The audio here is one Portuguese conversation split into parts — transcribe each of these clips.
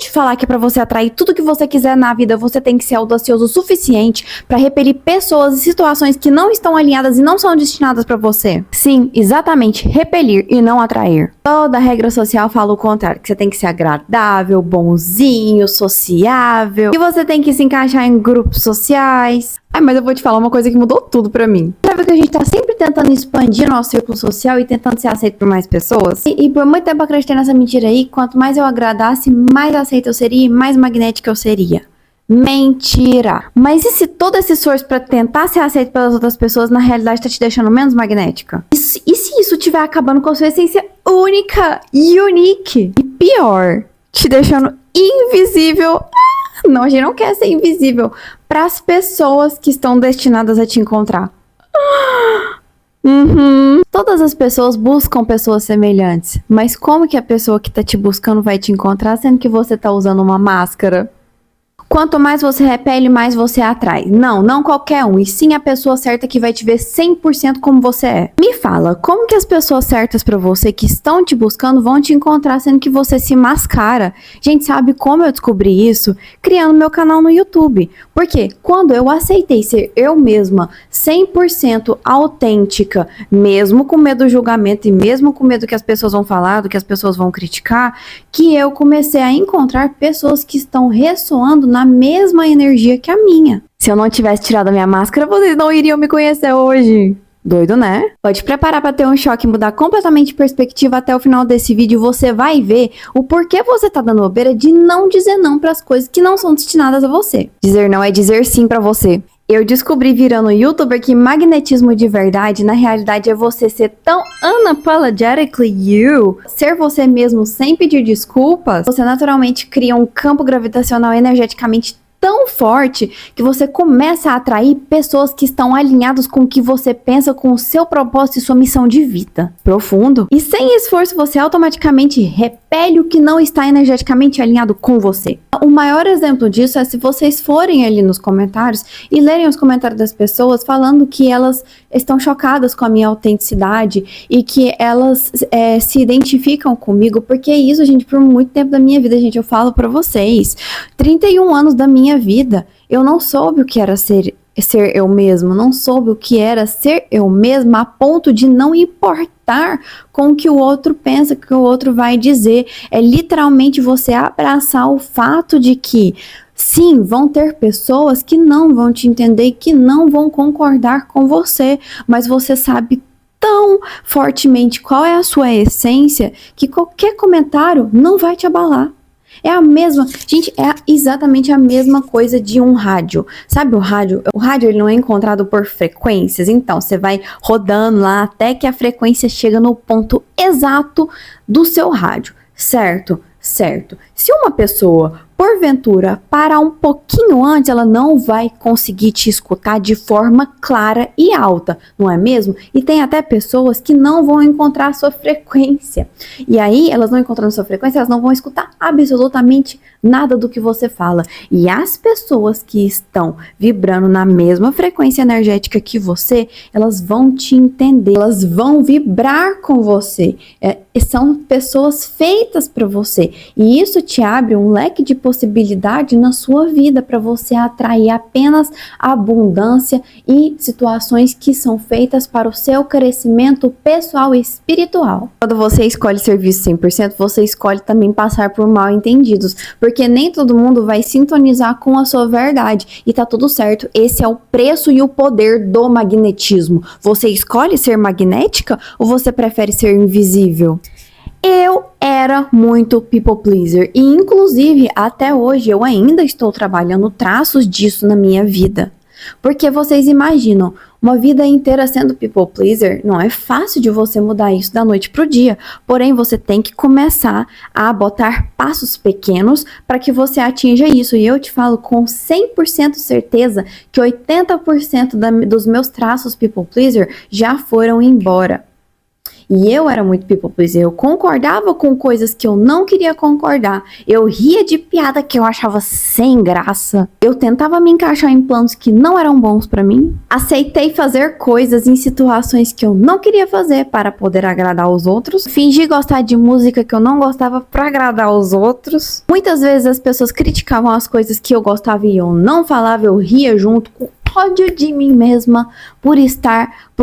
te falar que pra você atrair tudo que você quiser na vida, você tem que ser audacioso o suficiente pra repelir pessoas e situações que não estão alinhadas e não são destinadas pra você? Sim, exatamente, repelir e não atrair. Toda regra social fala o contrário, que você tem que ser agradável, bonzinho, sociável, que você tem que se encaixar em grupos sociais. Mas eu vou te falar uma coisa que mudou tudo pra mim. Sabe que a gente tá sempre tentando expandir nosso círculo social e tentando ser aceito por mais pessoas? E por muito tempo eu acreditei nessa mentira aí, quanto mais eu agradasse, mais aceita eu seria e mais magnética eu seria. Mentira! Mas e se todo esse esforço pra tentar ser aceito pelas outras pessoas, na realidade tá te deixando menos magnética? E se isso estiver acabando com a sua essência única e unique? E pior, te deixando invisível. Não, a gente não quer ser invisível para as pessoas que estão destinadas a te encontrar. Todas as pessoas buscam pessoas semelhantes, mas como que a pessoa que tá te buscando vai te encontrar sendo que você tá usando uma máscara? Quanto mais você repele, mais você atrai. Não qualquer um, e sim a pessoa certa que vai te ver 100% como você é. Me fala, como que as pessoas certas pra você que estão te buscando vão te encontrar sendo que você se mascara? Gente, sabe como eu descobri isso? Criando meu canal no YouTube. Porque quando eu aceitei ser eu mesma, 100% autêntica, mesmo com medo do julgamento e mesmo com medo do que as pessoas vão falar, do que as pessoas vão criticar, que eu comecei a encontrar pessoas que estão ressoando na mesma energia que a minha. Se eu não tivesse tirado a minha máscara, vocês não iriam me conhecer hoje. Doido, né? Pode preparar para ter um choque e mudar completamente de perspectiva até o final desse vídeo. Você vai ver o porquê você tá dando bobeira de não dizer não para as coisas que não são destinadas a você. Dizer não é dizer sim para você. Eu descobri virando youtuber que magnetismo de verdade, na realidade, é você ser tão unapologetically you, ser você mesmo sem pedir desculpas. Você naturalmente cria um campo gravitacional energeticamente tão forte que você começa a atrair pessoas que estão alinhadas com o que você pensa, com o seu propósito e sua missão de vida. Profundo. E sem esforço, você automaticamente repele o que não está energeticamente alinhado com você. O maior exemplo disso é se vocês forem ali nos comentários e lerem os comentários das pessoas falando que elas estão chocadas com a minha autenticidade e que elas se identificam comigo, porque é isso, gente, por muito tempo da minha vida, gente, eu falo pra vocês, 31 anos da minha vida, eu não soube o que era ser eu mesmo, não soube o que era ser eu mesma a ponto de não importar com o que o outro pensa, o que o outro vai dizer. É literalmente você abraçar o fato de que sim, vão ter pessoas que não vão te entender, que não vão concordar com você, mas você sabe tão fortemente qual é a sua essência que qualquer comentário não vai te abalar. É a mesma, gente, é exatamente a mesma coisa de um rádio. Sabe o rádio? O rádio ele não é encontrado por frequências, então você vai rodando lá até que a frequência chega no ponto exato do seu rádio, certo? Certo. Se uma pessoa, porventura, parar um pouquinho antes, ela não vai conseguir te escutar de forma clara e alta, não é mesmo? E tem até pessoas que não vão encontrar a sua frequência. E aí, elas não encontrando a sua frequência, elas não vão escutar absolutamente nada do que você fala. E as pessoas que estão vibrando na mesma frequência energética que você, elas vão te entender, elas vão vibrar com você. São pessoas feitas para você. E isso te abre um leque de possibilidade na sua vida para você atrair apenas abundância e situações que são feitas para o seu crescimento pessoal e espiritual. Quando você escolhe serviço 100%, você escolhe também passar por mal entendidos, porque nem todo mundo vai sintonizar com a sua verdade e tá tudo certo. Esse é o preço e o poder do magnetismo. Você escolhe ser magnética ou você prefere ser invisível? Eu era muito people pleaser e inclusive até hoje eu ainda estou trabalhando traços disso na minha vida. Porque vocês imaginam, uma vida inteira sendo people pleaser, não é fácil de você mudar isso da noite pro dia. Porém, você tem que começar a botar passos pequenos para que você atinja isso. E eu te falo com 100% certeza que 80% dos meus traços people pleaser já foram embora. E eu era muito people pleaser. Eu concordava com coisas que eu não queria concordar. Eu ria de piada que eu achava sem graça. Eu tentava me encaixar em planos que não eram bons pra mim. Aceitei fazer coisas em situações que eu não queria fazer para poder agradar os outros. Fingi gostar de música que eu não gostava pra agradar os outros. Muitas vezes as pessoas criticavam as coisas que eu gostava e eu não falava, eu ria junto com ódio de mim mesma por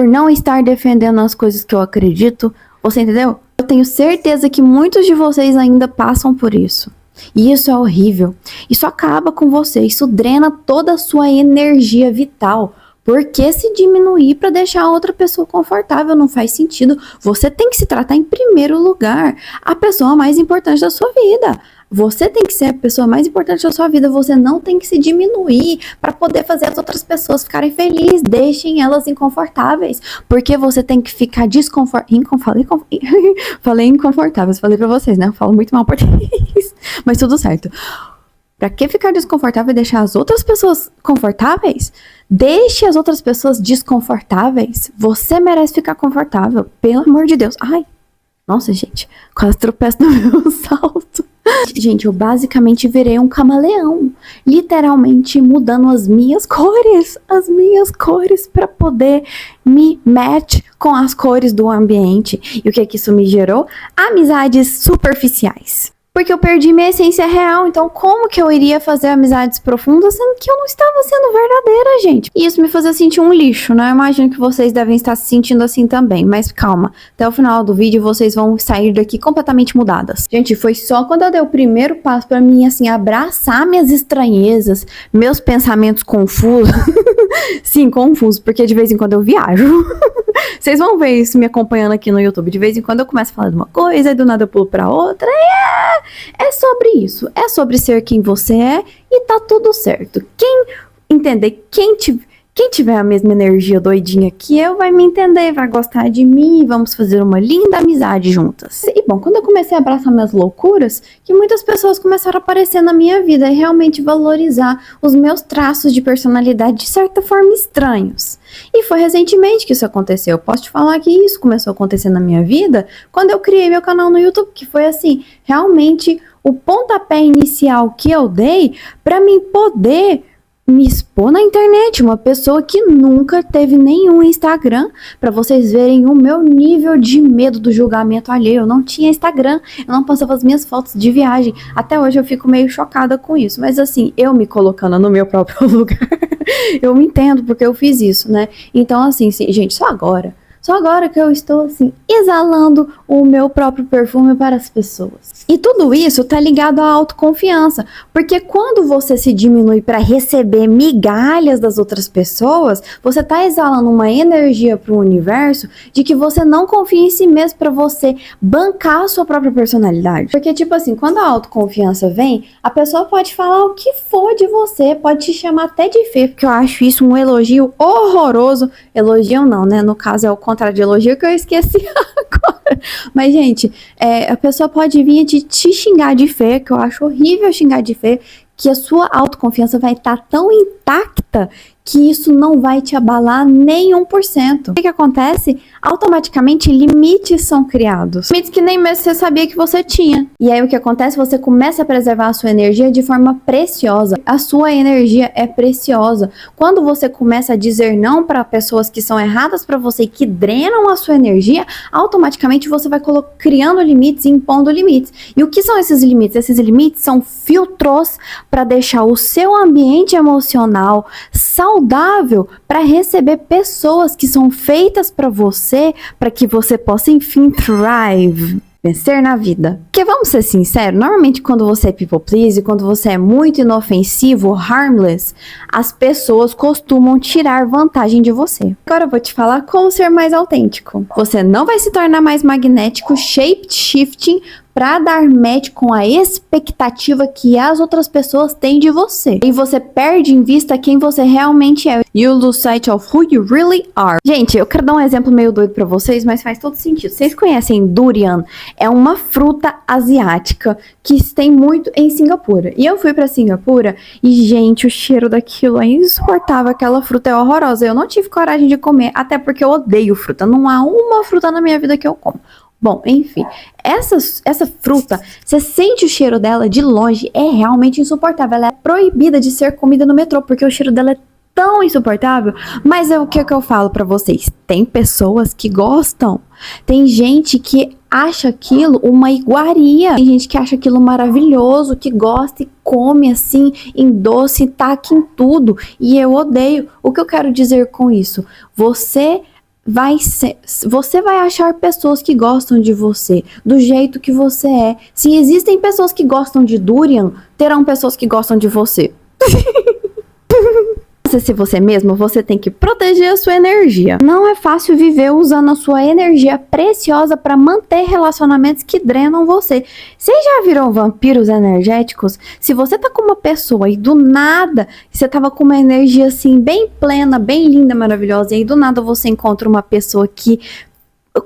não estar defendendo as coisas que eu acredito. Você entendeu? Eu tenho certeza que muitos de vocês ainda passam por isso. E isso é horrível. Isso acaba com você, isso drena toda a sua energia vital. Por que se diminuir para deixar a outra pessoa confortável? Não faz sentido. Você tem que se tratar em primeiro lugar. A pessoa mais importante da sua vida. Você tem que ser a pessoa mais importante da sua vida. Você não tem que se diminuir para poder fazer as outras pessoas ficarem felizes. Deixem elas inconfortáveis. Porque você tem que ficar Falei inconfortáveis. Falei para vocês, né? Eu falo muito mal português. Mas tudo certo. Pra que ficar desconfortável e deixar as outras pessoas confortáveis? Deixe as outras pessoas desconfortáveis. Você merece ficar confortável. Pelo amor de Deus. Ai, nossa, gente. Quase tropeço no meu salto. Gente, eu basicamente virei um camaleão. Literalmente mudando as minhas cores. As minhas cores pra poder me match com as cores do ambiente. E o que é que isso me gerou? Amizades superficiais. Porque eu perdi minha essência real, então como que eu iria fazer amizades profundas sendo que eu não estava sendo verdadeira, gente? E isso me fazia sentir um lixo, né? Eu imagino que vocês devem estar se sentindo assim também, mas calma. Até o final do vídeo vocês vão sair daqui completamente mudadas. Gente, foi só quando eu dei o primeiro passo pra mim, assim, abraçar minhas estranhezas, meus pensamentos confusos. Sim, confusos, porque de vez em quando eu viajo. Vocês vão ver isso me acompanhando aqui no YouTube. De vez em quando eu começo a falar de uma coisa e do nada eu pulo pra outra. É sobre isso. É sobre ser quem você é e tá tudo certo. Quem entender, quem tiver a mesma energia doidinha que eu vai me entender, vai gostar de mim e vamos fazer uma linda amizade juntas. E bom, quando eu comecei a abraçar minhas loucuras, que muitas pessoas começaram a aparecer na minha vida e realmente valorizar os meus traços de personalidade de certa forma estranhos. E foi recentemente que isso aconteceu. Eu posso te falar que isso começou a acontecer na minha vida quando eu criei meu canal no YouTube, que foi assim, realmente o pontapé inicial que eu dei para mim poder me expor na internet, uma pessoa que nunca teve nenhum Instagram, para vocês verem o meu nível de medo do julgamento alheio. Eu não tinha Instagram, eu não postava as minhas fotos de viagem. Até hoje eu fico meio chocada com isso, mas assim, eu me colocando no meu próprio lugar, eu me entendo porque eu fiz isso, né? Então assim, gente, só agora que eu estou, assim, exalando o meu próprio perfume para as pessoas. E tudo isso tá ligado à autoconfiança. Porque quando você se diminui para receber migalhas das outras pessoas, você tá exalando uma energia pro universo de que você não confia em si mesmo para você bancar a sua própria personalidade. Porque, tipo assim, quando a autoconfiança vem, a pessoa pode falar o que for de você, pode te chamar até de feio, porque eu acho isso um elogio horroroso. Elogio não, né? No caso é o contrário de elogio que eu esqueci agora. Mas, gente, a pessoa pode vir te xingar de feia, que eu acho horrível xingar de feia, que a sua autoconfiança vai estar tão intacta que isso não vai te abalar nem 1%. O que acontece? Automaticamente limites são criados. Limites que nem mesmo você sabia que você tinha. E aí o que acontece? Você começa a preservar a sua energia de forma preciosa. A sua energia é preciosa. Quando você começa a dizer não para pessoas que são erradas para você e que drenam a sua energia, automaticamente você vai criando limites e impondo limites. E o que são esses limites? Esses limites são filtros para deixar o seu ambiente emocional saudável para receber pessoas que são feitas para você, para que você possa enfim thrive, vencer na vida. Porque vamos ser sinceros, normalmente quando você é people please, quando você é muito inofensivo, harmless, as pessoas costumam tirar vantagem de você. Agora eu vou te falar como ser mais autêntico. Você não vai se tornar mais magnético, shape shifting, pra dar match com a expectativa que as outras pessoas têm de você. E você perde em vista quem você realmente é. You lose sight of who you really are. Gente, eu quero dar um exemplo meio doido pra vocês, mas faz todo sentido. Vocês conhecem durian? É uma fruta asiática que tem muito em Singapura. E eu fui pra Singapura e, gente, o cheiro daquilo é insuportável. Aquela fruta é horrorosa. Eu não tive coragem de comer, até porque eu odeio fruta. Não há uma fruta na minha vida que eu como. Bom, enfim, essa fruta, você sente o cheiro dela de longe, é realmente insuportável. Ela é proibida de ser comida no metrô, porque o cheiro dela é tão insuportável. Mas é o que eu falo pra vocês. Tem pessoas que gostam. Tem gente que acha aquilo uma iguaria. Tem gente que acha aquilo maravilhoso, que gosta e come assim, em doce, taca em tudo. E eu odeio. O que eu quero dizer com isso? Você vai achar pessoas que gostam de você, do jeito que você é. Se existem pessoas que gostam de durian, terão pessoas que gostam de você. Se você mesmo, você tem que proteger a sua energia. Não é fácil viver usando a sua energia preciosa para manter relacionamentos que drenam você. Vocês já viram vampiros energéticos? Se você tá com uma pessoa e do nada você tava com uma energia assim bem plena, bem linda, maravilhosa, e aí do nada você encontra uma pessoa que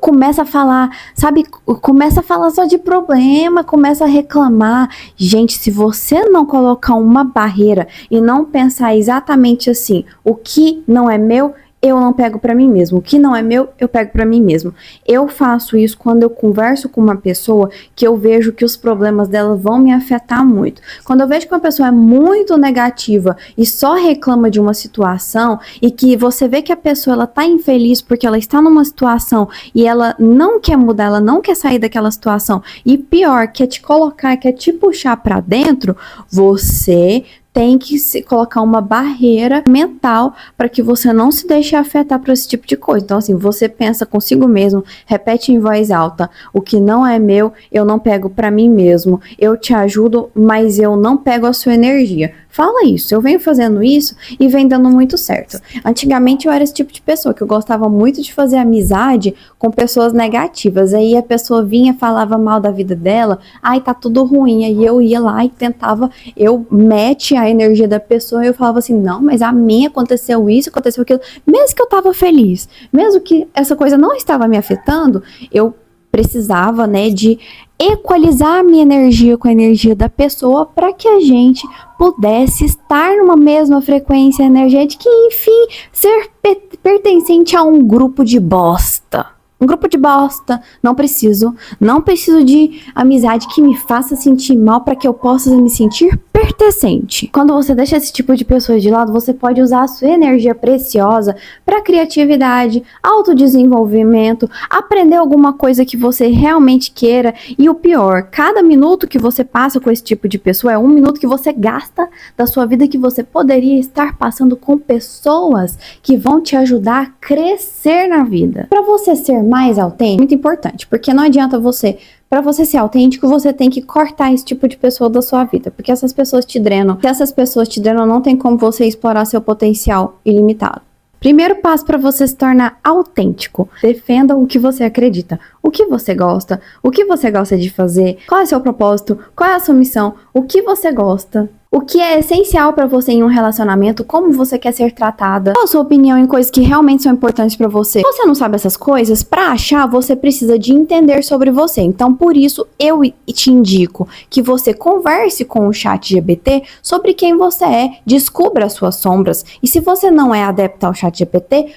começa a falar, sabe, começa a falar só de problema, começa a reclamar. Gente, se você não colocar uma barreira e não pensar exatamente assim, o que não é meu, eu não pego pra mim mesmo. O que não é meu, eu pego pra mim mesmo. Eu faço isso quando eu converso com uma pessoa que eu vejo que os problemas dela vão me afetar muito. Quando eu vejo que uma pessoa é muito negativa e só reclama de uma situação e que você vê que a pessoa ela tá infeliz porque ela está numa situação e ela não quer mudar, ela não quer sair daquela situação e pior, quer te colocar, quer te puxar pra dentro, você tem que colocar uma barreira mental para que você não se deixe afetar por esse tipo de coisa. Então, assim, você pensa consigo mesmo, repete em voz alta: o que não é meu, eu não pego para mim mesmo. Eu te ajudo, mas eu não pego a sua energia. Fala isso. Eu venho fazendo isso e vem dando muito certo. Antigamente eu era esse tipo de pessoa que eu gostava muito de fazer amizade com pessoas negativas. Aí a pessoa vinha, falava mal da vida dela, ai, tá tudo ruim. Aí eu ia lá e tentava, eu mete a energia da pessoa e eu falava assim: não, mas a mim aconteceu isso, aconteceu aquilo. Mesmo que eu tava feliz, mesmo que essa coisa não estava me afetando, eu precisava, né, de equalizar a minha energia com a energia da pessoa para que a gente pudesse estar numa mesma frequência energética e, enfim, ser pertencente a um grupo de bosta. Um grupo de bosta. Não preciso de amizade que me faça sentir mal para que eu possa me sentir pertencente. Quando você deixa esse tipo de pessoas de lado, você pode usar a sua energia preciosa para criatividade, autodesenvolvimento, aprender alguma coisa que você realmente queira. E o pior, cada minuto que você passa com esse tipo de pessoa é um minuto que você gasta da sua vida que você poderia estar passando com pessoas que vão te ajudar a crescer na vida. Para você ser mais autêntico, muito importante, porque não adianta para você ser autêntico, você tem que cortar esse tipo de pessoa da sua vida, porque essas pessoas te drenam. Se essas pessoas te drenam, não tem como você explorar seu potencial ilimitado. Primeiro passo para você se tornar autêntico: defenda o que você acredita, o que você gosta de fazer, qual é o seu propósito, qual é a sua missão, o que você gosta. O que é essencial para você em um relacionamento, como você quer ser tratada, qual a sua opinião em coisas que realmente são importantes para você. Se você não sabe essas coisas, para achar, você precisa de entender sobre você. Então, por isso, eu te indico que você converse com o ChatGPT sobre quem você é, descubra as suas sombras. E se você não é adepto ao ChatGPT,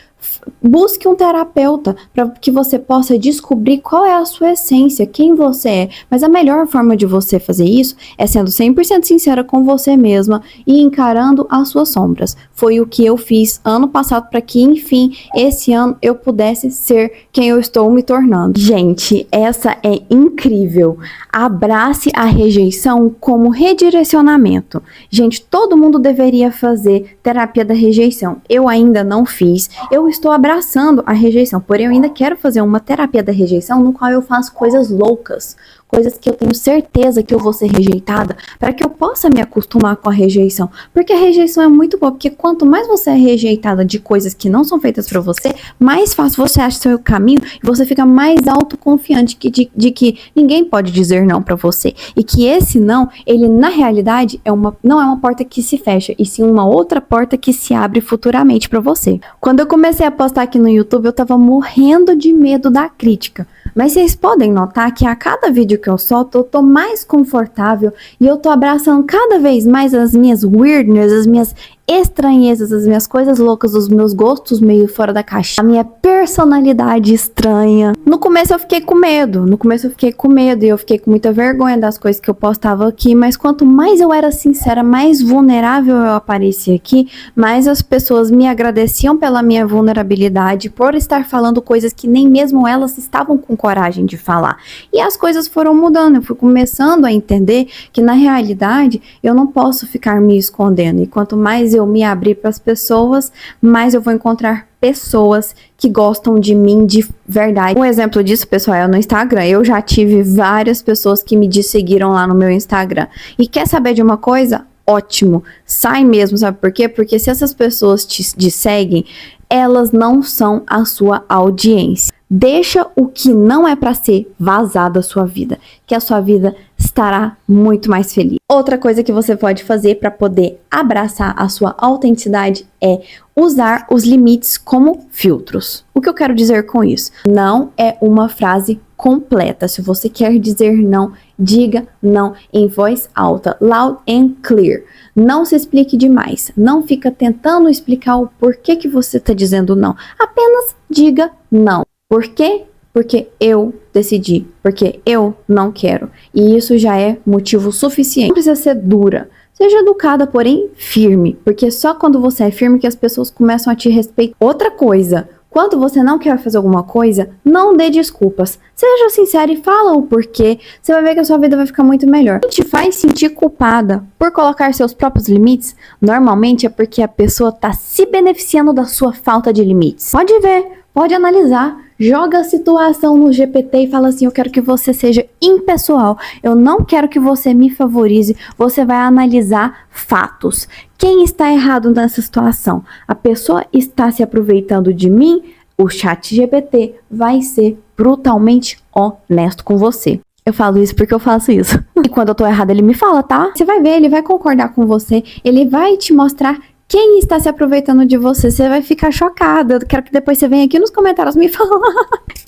busque um terapeuta para que você possa descobrir qual é a sua essência, quem você é. Mas a melhor forma de você fazer isso é sendo 100% sincera com você mesma e encarando as suas sombras. Foi o que eu fiz ano passado para que, enfim, esse ano eu pudesse ser quem eu estou me tornando. Gente, essa é incrível. Abrace a rejeição como redirecionamento. Gente, todo mundo deveria fazer terapia da rejeição. Eu ainda não fiz. Eu estou abraçando a rejeição, porém eu ainda quero fazer uma terapia da rejeição no qual eu faço coisas loucas, coisas que eu tenho certeza que eu vou ser rejeitada, para que eu possa me acostumar com a rejeição. Porque a rejeição é muito boa, porque quanto mais você é rejeitada de coisas que não são feitas para você, mais fácil você acha seu caminho e você fica mais autoconfiante de que ninguém pode dizer não para você. E que esse não, ele na realidade não é uma porta que se fecha, e sim uma outra porta que se abre futuramente para você. Quando eu comecei a postar aqui no YouTube, eu tava morrendo de medo da crítica. Mas vocês podem notar que a cada vídeo que eu solto, eu tô mais confortável e eu tô abraçando cada vez mais as minhas weirdness, as minhas estranhezas, as minhas coisas loucas, os meus gostos meio fora da caixa, a minha personalidade estranha. No começo eu fiquei com medo, e eu fiquei com muita vergonha das coisas que eu postava aqui, mas quanto mais eu era sincera, mais vulnerável eu aparecia aqui, mais as pessoas me agradeciam pela minha vulnerabilidade, por estar falando coisas que nem mesmo elas estavam com coragem de falar. E as coisas foram mudando, eu fui começando a entender que na realidade eu não posso ficar me escondendo, e quanto mais eu me abrir para as pessoas, mais eu vou encontrar pessoas que gostam de mim de verdade. Um exemplo disso, pessoal, é no Instagram. Eu já tive várias pessoas que me seguiram lá no meu Instagram. E quer saber de uma coisa? Ótimo. Sai mesmo, sabe por quê? Porque se essas pessoas te seguem, elas não são a sua audiência. Deixa o que não é para ser vazar da sua vida, que a sua vida estará muito mais feliz. Outra coisa que você pode fazer para poder abraçar a sua autenticidade é usar os limites como filtros. O que eu quero dizer com isso? Não é uma frase completa. Se você quer dizer não, diga não em voz alta, loud and clear. Não se explique demais. Não fica tentando explicar o porquê que você está dizendo não. Apenas diga não. Por quê? Porque eu decidi, porque eu não quero. E isso já é motivo suficiente. Não precisa ser dura. Seja educada, porém firme. Porque só quando você é firme que as pessoas começam a te respeitar. Outra coisa, quando você não quer fazer alguma coisa, não dê desculpas. Seja sincera e fala o porquê. Você vai ver que a sua vida vai ficar muito melhor. O que te faz sentir culpada por colocar seus próprios limites, normalmente é porque a pessoa está se beneficiando da sua falta de limites. Pode ver, pode analisar. Joga a situação no GPT e fala assim, eu quero que você seja impessoal, eu não quero que você me favorize, você vai analisar fatos. Quem está errado nessa situação? A pessoa está se aproveitando de mim? O chat GPT vai ser brutalmente honesto com você. Eu falo isso porque eu faço isso. E quando eu tô errada, ele me fala, tá? Você vai ver, ele vai concordar com você, ele vai te mostrar quem está se aproveitando de você. Você vai ficar chocada. Eu quero que depois você venha aqui nos comentários me falar.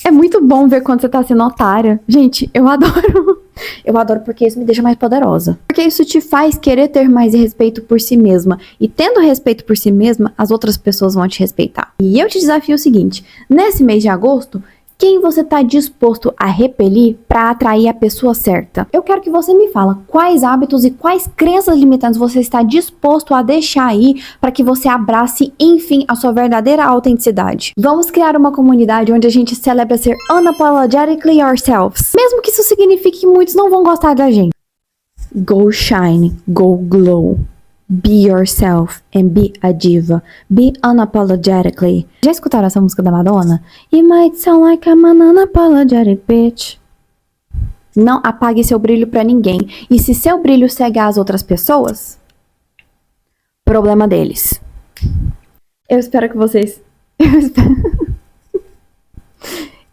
É muito bom ver quando você tá sendo otária. Gente, eu adoro. Eu adoro porque isso me deixa mais poderosa. Porque isso te faz querer ter mais respeito por si mesma. E tendo respeito por si mesma, as outras pessoas vão te respeitar. E eu te desafio o seguinte. Nesse mês de agosto, quem você está disposto a repelir para atrair a pessoa certa? Eu quero que você me fala quais hábitos e quais crenças limitantes você está disposto a deixar aí para que você abrace, enfim, a sua verdadeira autenticidade. Vamos criar uma comunidade onde a gente celebra ser unapologetically ourselves, mesmo que isso signifique que muitos não vão gostar da gente. Go shine, go glow. Be yourself and be a diva. Be unapologetically. Já escutaram essa música da Madonna? It might sound like I'm an unapologetic bitch. Não apague seu brilho pra ninguém. E se seu brilho cegar as outras pessoas, problema deles. Eu espero que vocês...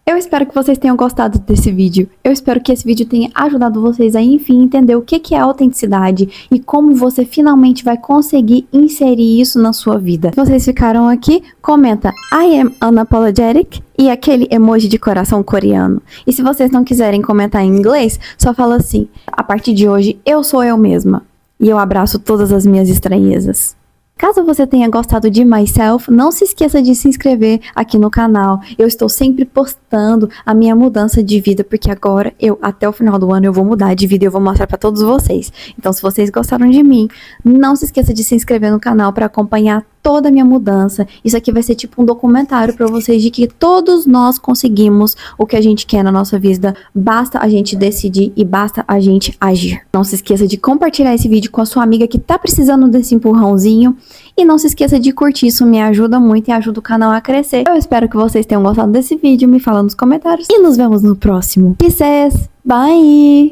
Eu espero que vocês tenham gostado desse vídeo. Eu espero que esse vídeo tenha ajudado vocês a, enfim, entender o que é autenticidade e como você finalmente vai conseguir inserir isso na sua vida. Se vocês ficaram aqui, comenta I am unapologetic e aquele emoji de coração coreano. E se vocês não quiserem comentar em inglês, só fala assim, a partir de hoje eu sou eu mesma e eu abraço todas as minhas estranhezas. Caso você tenha gostado de Myself, não se esqueça de se inscrever aqui no canal. Eu estou sempre postando a minha mudança de vida, porque agora até o final do ano, eu vou mudar de vida e eu vou mostrar para todos vocês. Então, se vocês gostaram de mim, não se esqueça de se inscrever no canal para acompanhar toda a minha mudança. Isso aqui vai ser tipo um documentário para vocês de que todos nós conseguimos o que a gente quer na nossa vida. Basta a gente decidir e basta a gente agir. Não se esqueça de compartilhar esse vídeo com a sua amiga que tá precisando desse empurrãozinho. E não se esqueça de curtir, isso me ajuda muito e ajuda o canal a crescer. Eu espero que vocês tenham gostado desse vídeo, me fala nos comentários. E nos vemos no próximo. Kisses! Bye!